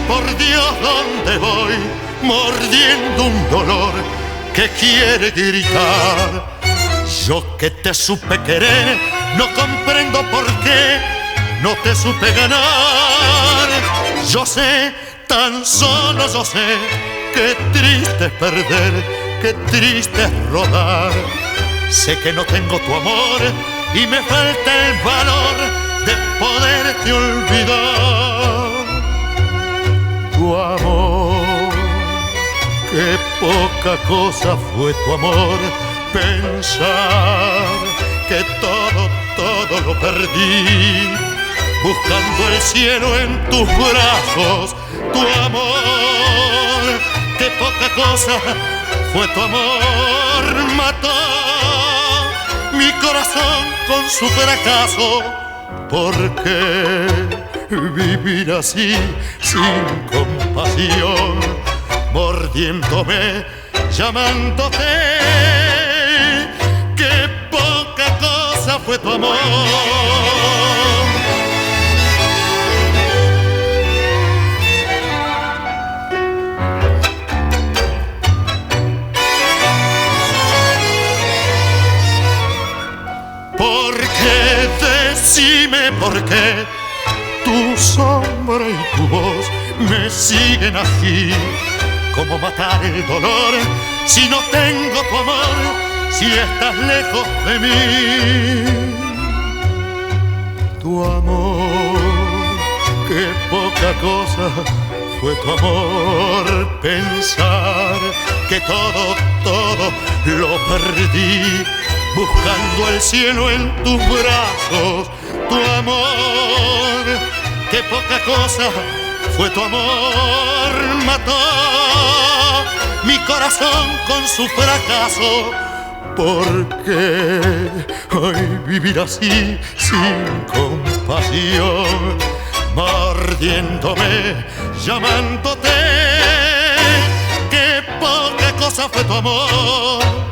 Por Dios, ¿dónde voy? Mordiendo un dolor que quiere gritar. Yo que te supe querer, no comprendo por qué no te supe ganar. Yo sé, tan solo yo sé, qué triste es perder, qué triste es rodar. Sé que no tengo tu amor y me falta el valor de poderte olvidar. Tu amor, qué poca cosa fue tu amor. Pensar que todo lo perdí, buscando el cielo en tus brazos. Tu amor, qué poca cosa fue tu amor. Mató mi corazón con su fracaso. ¿Por qué vivir así sin compasión? Mordiéndome, llamándote, qué poca cosa fue tu amor. ¿Por qué? Decime por qué tu sombra y tu voz me siguen aquí. ¿Cómo matar el dolor si no tengo tu amor, si estás lejos de mí? Tu amor, qué poca cosa fue tu amor. Pensar que todo lo perdí, buscando el cielo en tus brazos. Tu amor, qué poca cosa fue tu amor. Mató mi corazón con su fracaso. ¿Por qué hoy vivir así sin compasión? Mordiéndome, llamándote, qué poca cosa fue tu amor.